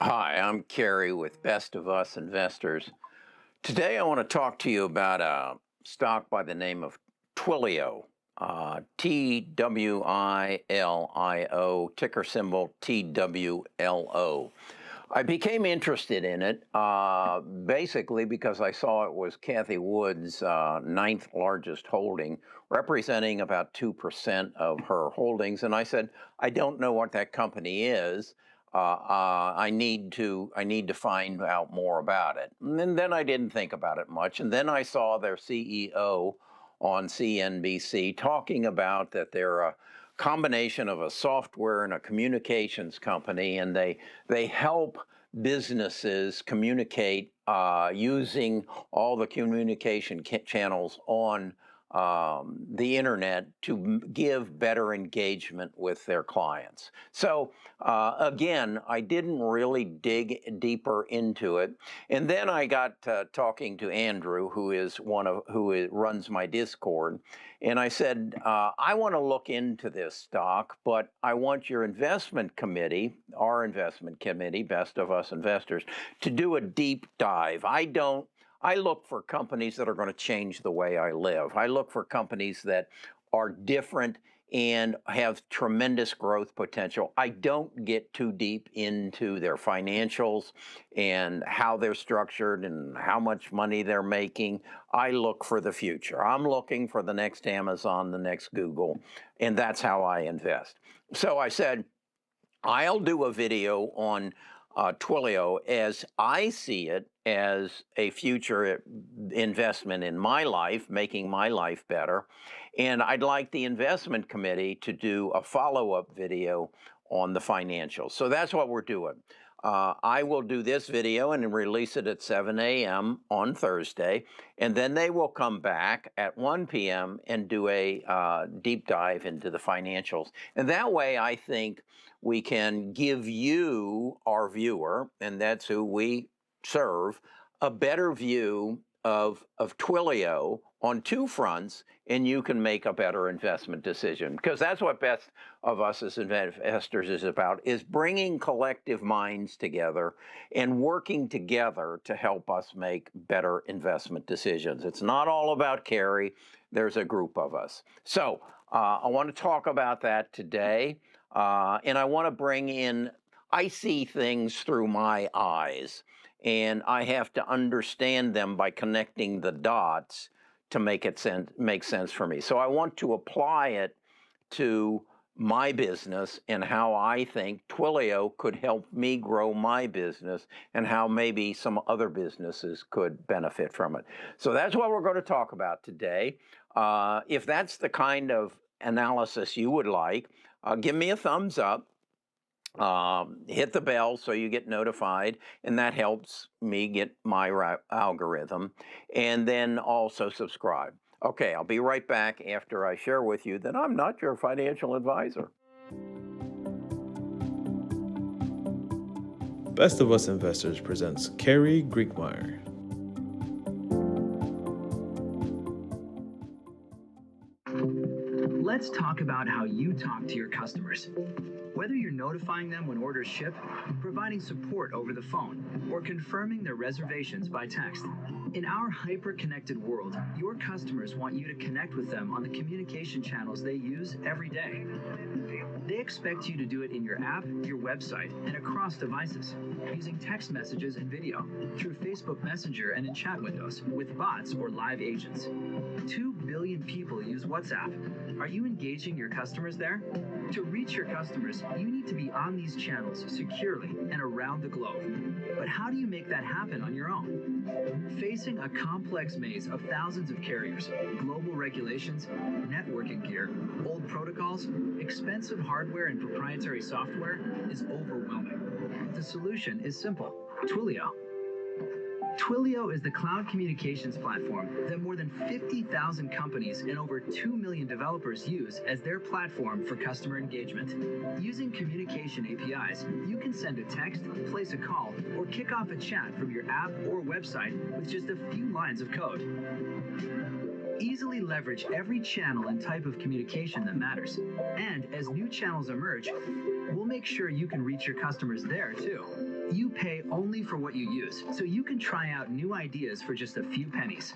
Hi, I'm Kerry with Best of Us Investors. Today I want to talk to you about a stock by the name of Twilio, TWILIO, ticker symbol TWLO. I became interested in it basically because I saw it was Kathy Wood's ninth largest holding, representing about 2% of her holdings. And I said, I don't know what that company is. I need to find out more about it. And then I didn't think about it much. And then I saw their CEO on CNBC talking about that they're a combination of a software and a communications company, and they help businesses communicate using all the communication channels on the internet to give better engagement with their clients. So again, I didn't really dig deeper into it, and then I got talking to Andrew, who runs my Discord, and I said, I want to look into this stock, but I want your investment committee, our investment committee, Best of Us Investors, to do a deep dive. I look for companies that are going to change the way I live. I look for companies that are different and have tremendous growth potential. I don't get too deep into their financials and how they're structured and how much money they're making. I look for the future. I'm looking for the next Amazon, the next Google, and that's how I invest. So I said, I'll do a video on Twilio as I see it as a future investment in my life, making my life better. And I'd like the investment committee to do a follow-up video on the financials. So that's what we're doing. I will do this video and release it at 7 a.m. on Thursday, and then they will come back at 1 p.m. and do a deep dive into the financials. And that way, I think we can give you, our viewer, and that's who we serve, a better view of Twilio on two fronts, and you can make a better investment decision. Because that's what Best of Us as Investors is about, is bringing collective minds together and working together to help us make better investment decisions. It's not all about Kerry. There's a group of us. So I want to talk about that today. And I want to bring in, I see things through my eyes, and I have to understand them by connecting the dots to make sense for me. So I want to apply it to my business and how I think Twilio could help me grow my business and how maybe some other businesses could benefit from it. So that's what we're going to talk about today. If that's the kind of analysis you would like, give me a thumbs up. Hit the bell so you get notified, and that helps me get my algorithm. And then also subscribe. Okay, I'll be right back after I share with you that I'm not your financial advisor. Best of Us Investors presents Kerry Griegmeyer. Let's talk about how you talk to your customers. Whether you're notifying them when orders ship, providing support over the phone, or confirming their reservations by text. In our hyper-connected world, your customers want you to connect with them on the communication channels they use every day. They expect you to do it in your app, your website, and across devices, using text messages and video, through Facebook Messenger and in chat windows, with bots or live agents. 2 billion people use WhatsApp. Are you engaging your customers there? To reach your customers, you need to be on these channels securely and around the globe. But how do you make that happen on your own? Facing a complex maze of thousands of carriers, global regulations, networking gear, old protocols, expensive hardware, and proprietary software is overwhelming. The solution is simple: Twilio. Twilio is the cloud communications platform that more than 50,000 companies and over 2 million developers use as their platform for customer engagement. Using communication APIs, you can send a text, place a call, or kick off a chat from your app or website with just a few lines of code. Easily leverage every channel and type of communication that matters. And as new channels emerge, We'll make sure you can reach your customers there too. You pay only for what you use, so you can try out new ideas for just a few pennies.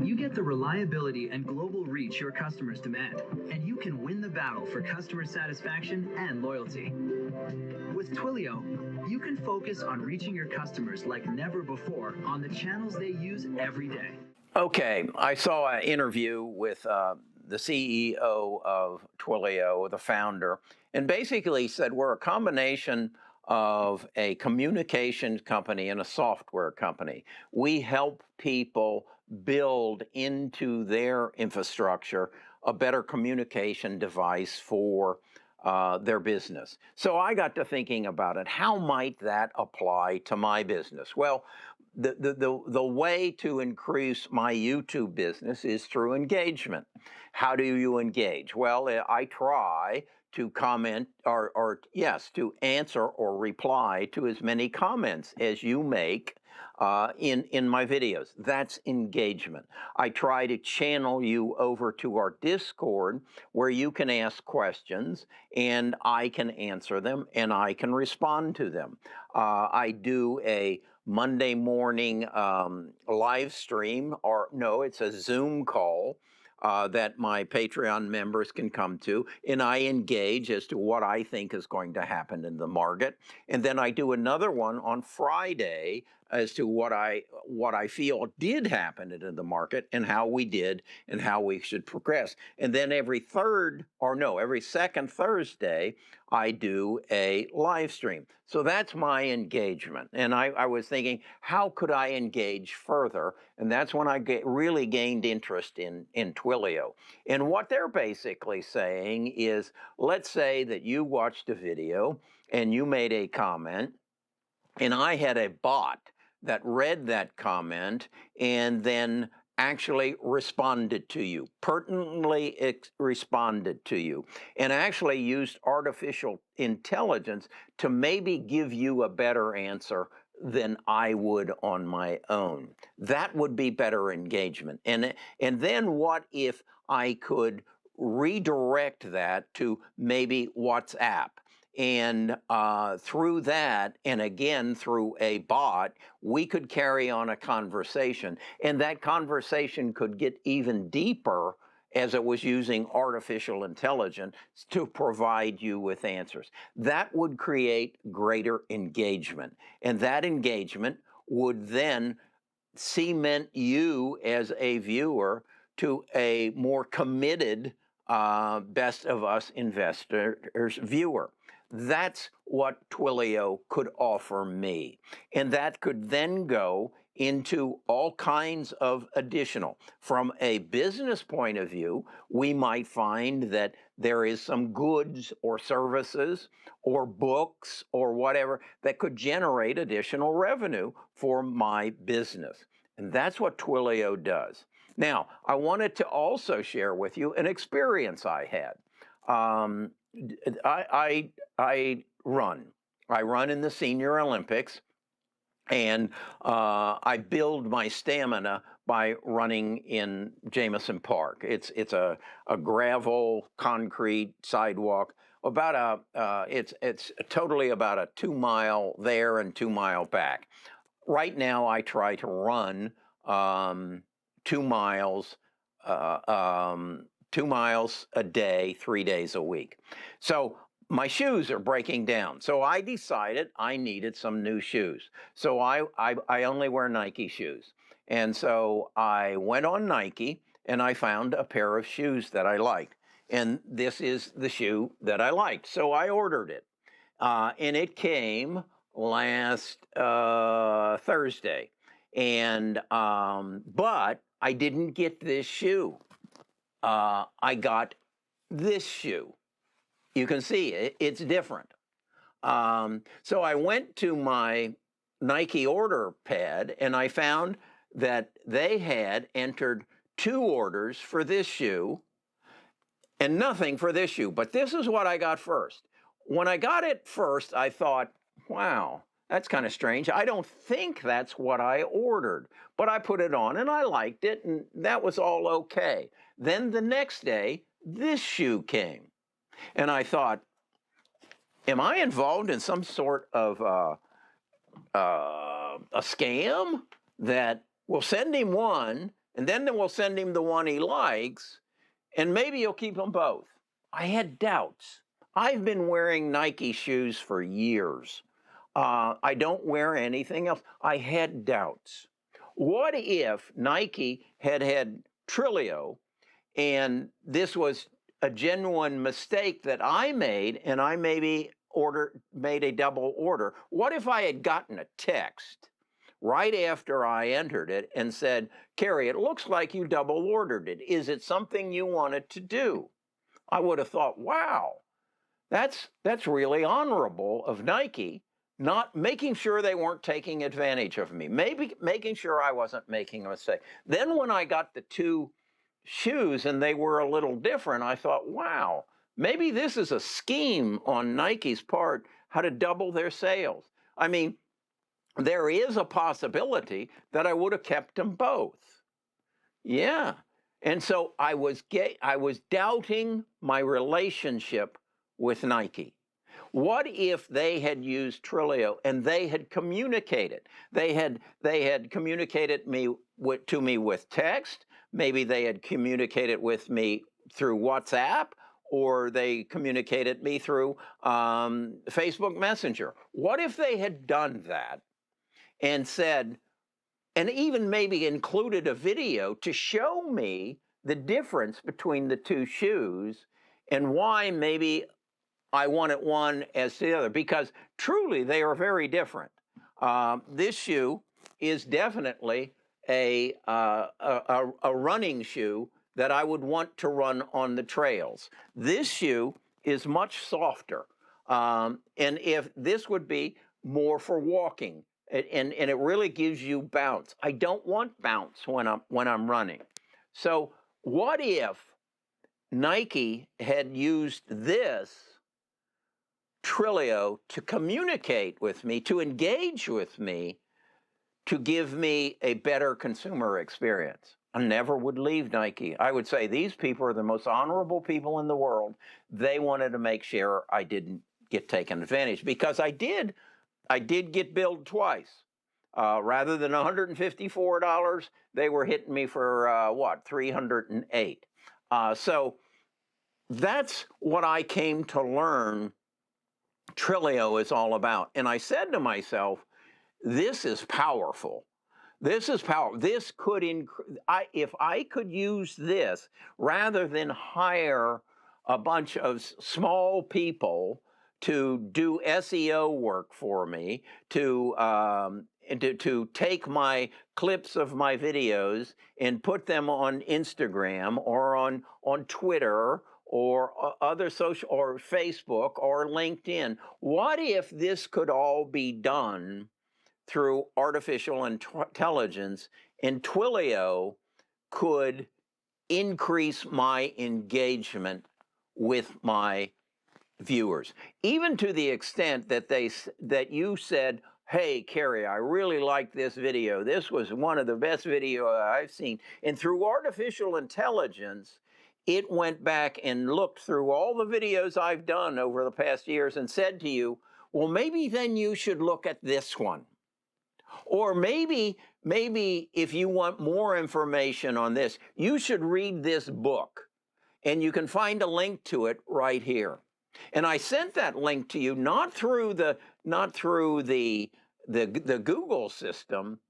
You get the reliability and global reach your customers demand, and you can win the battle for customer satisfaction and loyalty. With Twilio, you can focus on reaching your customers like never before on the channels they use every day. Okay, I saw an interview with the CEO of Twilio, the founder, and basically said we're a combination of a communications company and a software company. We help people build into their infrastructure a better communication device for their business. So I got to thinking about it. How might that apply to my business? Well, the way to increase my YouTube business is through engagement. How do you engage? Well, I try to comment to answer or reply to as many comments as you make in my videos. That's engagement. I try to channel you over to our Discord where you can ask questions and I can answer them and I can respond to them. I do a Monday morning live stream, or no, it's a Zoom call that my Patreon members can come to, and I engage as to what I think is going to happen in the market. And then I do another one on Friday as to what I feel did happen in the market and how we did and how we should progress. And then every second Thursday, I do a live stream. So that's my engagement. And I was thinking, how could I engage further? And that's when I really gained interest in Twilio. And what they're basically saying is, let's say that you watched a video and you made a comment, and I had a bot that read that comment and then actually responded to you, pertinently responded to you, and actually used artificial intelligence to maybe give you a better answer than I would on my own. That would be better engagement. And then what if I could redirect that to maybe WhatsApp? And through that, and again through a bot, we could carry on a conversation. And that conversation could get even deeper as it was using artificial intelligence to provide you with answers. That would create greater engagement. And that engagement would then cement you as a viewer to a more committed best of us investors viewer. That's what Twilio could offer me. And that could then go into all kinds of additional. From a business point of view, we might find that there is some goods or services or books or whatever that could generate additional revenue for my business. And that's what Twilio does. Now, I wanted to also share with you an experience I had. I run in the Senior Olympics, and I build my stamina by running in Jameson Park. It's a gravel concrete sidewalk. It's totally about a 2 mile there and 2 mile back. Right now, I try to run 2 miles. 2 miles a day, 3 days a week. So my shoes are breaking down. So I decided I needed some new shoes. So I only wear Nike shoes. And so I went on Nike and I found a pair of shoes that I liked. And this is the shoe that I liked. So I ordered it. And it came last Thursday. And but I didn't get this shoe. I got this shoe. You can see it's different. So I went to my Nike order pad and I found that they had entered 2 orders for this shoe and nothing for this shoe. But this is what I got first. When I got it first, I thought, wow, that's kind of strange. I don't think that's what I ordered. But I put it on and I liked it and that was all okay. Then the next day, this shoe came. And I thought, am I involved in some sort of a scam that will send him one, and then we'll send him the one he likes, and maybe he'll keep them both? I had doubts. I've been wearing Nike shoes for years. I don't wear anything else. I had doubts. What if Nike had Trilio, and this was a genuine mistake that I made, and I maybe made a double order? What if I had gotten a text right after I entered it and said, Kerry, it looks like you double ordered it. Is it something you wanted to do? I would have thought, wow, that's really honorable of Nike, not making sure they weren't taking advantage of me, maybe making sure I wasn't making a mistake. Then when I got the two shoes and they were a little different, I thought, wow, maybe this is a scheme on Nike's part how to double their sales. I mean, there is a possibility that I would have kept them both. Yeah. And so I was doubting my relationship with Nike. What if they had used Trilio and they had communicated? They had communicated to me with text. Maybe they had communicated with me through WhatsApp, or they communicated me through Facebook Messenger. What if they had done that and said, and even maybe included a video to show me the difference between the two shoes and why maybe I wanted one as the other? Because truly they are very different. This shoe is definitely a running shoe that I would want to run on the trails. This shoe is much softer, and if this would be more for walking, and it really gives you bounce. I don't want bounce when I'm running. So what if Nike had used this Trilio to communicate with me, to engage with me, to give me a better consumer experience? I never would leave Nike. I would say these people are the most honorable people in the world. They wanted to make sure I didn't get taken advantage, because I did get billed twice. Rather than $154, they were hitting me for $308. So that's what I came to learn Trilio is all about. And I said to myself, this is powerful. This is powerful. This could if I could use this rather than hire a bunch of small people to do SEO work for me, to take my clips of my videos and put them on Instagram or on Twitter or other social, or Facebook or LinkedIn. What if this could all be done through artificial intelligence, and Twilio could increase my engagement with my viewers, even to the extent that that you said, hey, Kerry, I really like this video. This was one of the best videos I've seen. And through artificial intelligence, it went back and looked through all the videos I've done over the past years and said to you, well, maybe then you should look at this one. Or maybe if you want more information on this, you should read this book. And you can find a link to it right here. And I sent that link to you not through the Google system,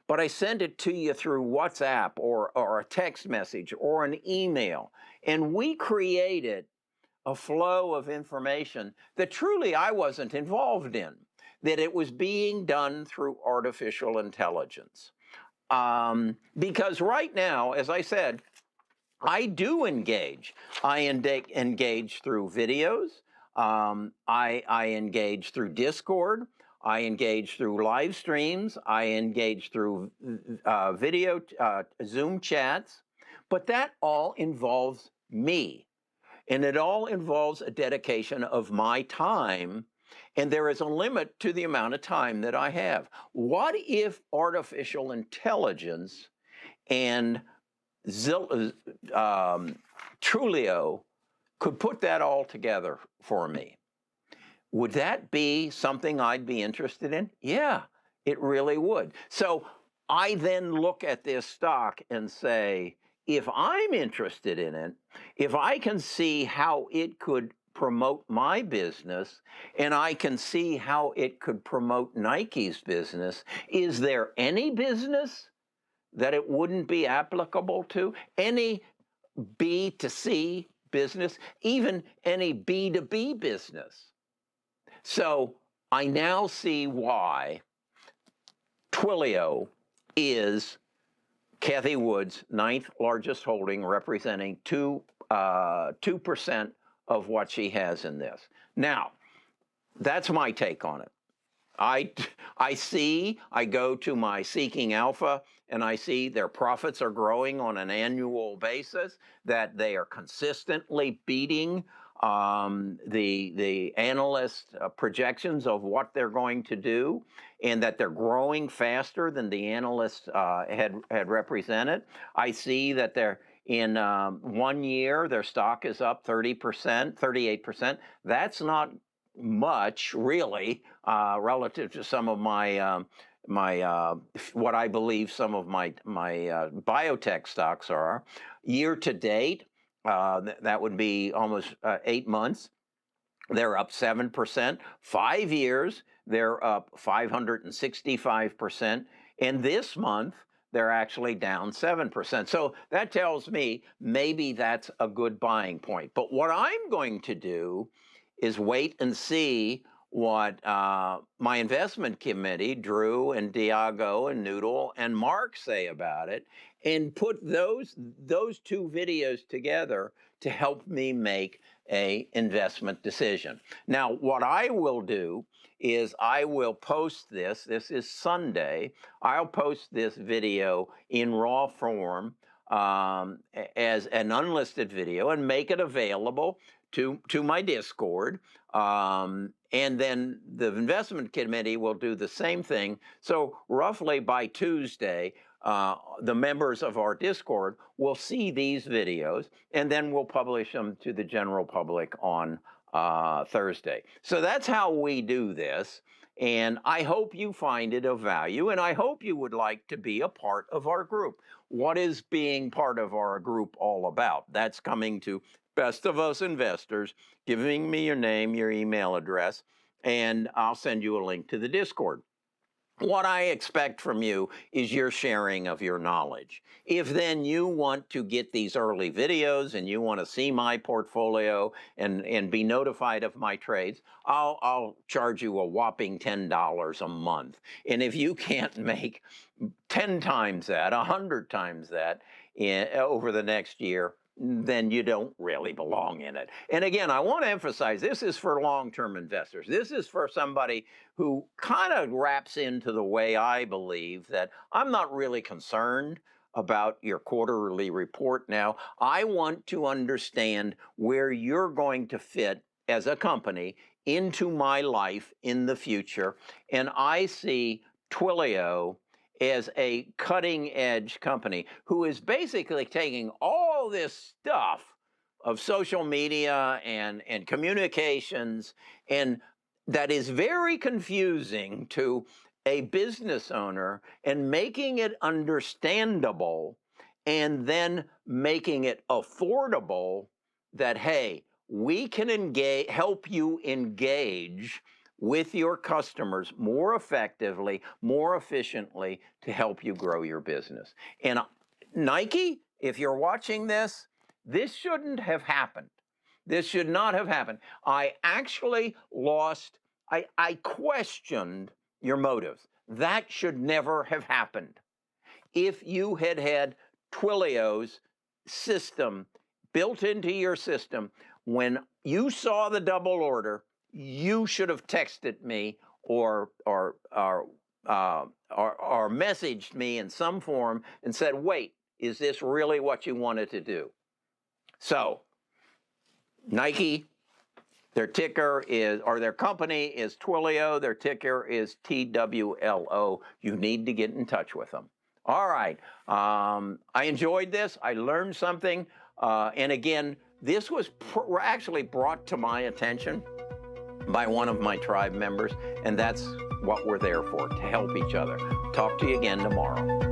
but I sent it to you through WhatsApp or a text message or an email. And we created a flow of information that truly I wasn't involved in, that it was being done through artificial intelligence. Because right now, as I said, I do engage. I engage through videos. I engage through Discord. I engage through live streams. I engage through video, Zoom chats. But that all involves me. And it all involves a dedication of my time. And there is a limit to the amount of time that I have. What if artificial intelligence and Trulio could put that all together for me? Would that be something I'd be interested in? Yeah, it really would. So I then look at this stock and say, if I'm interested in it, if I can see how it could promote my business and I can see how it could promote Nike's business, is there any business that it wouldn't be applicable to? Any B to C business, even any B to B business? So I now see why Twilio is Kathy Wood's ninth largest holding, representing 2% of what she has in this. Now, that's my take on it. I go to my Seeking Alpha, and I see their profits are growing on an annual basis, that they are consistently beating the analyst projections of what they're going to do, and that they're growing faster than the analysts had represented. I see that they're in 1 year, their stock is up 30%, 38%. That's not much, really, relative to some of my what I believe some of my biotech stocks are. Year to date, that would be almost 8 months. They're up 7%. 5 years, they're up 565%. And this month, they're actually down 7%. So that tells me maybe that's a good buying point. But what I'm going to do is wait and see what my investment committee, Drew and Diago and Noodle and Mark, say about it, and put those two videos together to help me make a investment decision. Now, what I will do is I will post this. This is Sunday. I'll post this video in raw form as an unlisted video and make it available to my Discord. And then the investment committee will do the same thing. So roughly by Tuesday, the members of our Discord will see these videos, and then we'll publish them to the general public on Thursday. So that's how we do this. And I hope you find it of value, and I hope you would like to be a part of our group. What is being part of our group all about? That's coming to Best of Us Investors, giving me your name, your email address, and I'll send you a link to the Discord. What I expect from you is your sharing of your knowledge. If then you want to get these early videos and you want to see my portfolio and be notified of my trades, I'll charge you a whopping $10 a month. And if you can't make 10 times that, 100 times that over the next year, then you don't really belong in it. And again, I want to emphasize, this is for long-term investors. This is for somebody who kind of wraps into the way I believe that I'm not really concerned about your quarterly report now. I want to understand where you're going to fit as a company into my life in the future. And I see Twilio as a cutting-edge company who is basically taking all this stuff of social media and communications, and that is very confusing to a business owner, and making it understandable and then making it affordable, that, hey, we can help you engage with your customers more effectively, more efficiently, to help you grow your business. And Nike, if you're watching this, this shouldn't have happened. This should not have happened. I actually I questioned your motives. That should never have happened. If you had had Twilio's system built into your system, when you saw the double order, you should have texted me or messaged me in some form and said, wait, is this really what you wanted to do? So Nike, their ticker is, or their company is Twilio, their ticker is TWLO. You need to get in touch with them. All right, I enjoyed this. I learned something. And again, this was actually brought to my attention by one of my tribe members, and that's what we're there for, to help each other. Talk to you again tomorrow.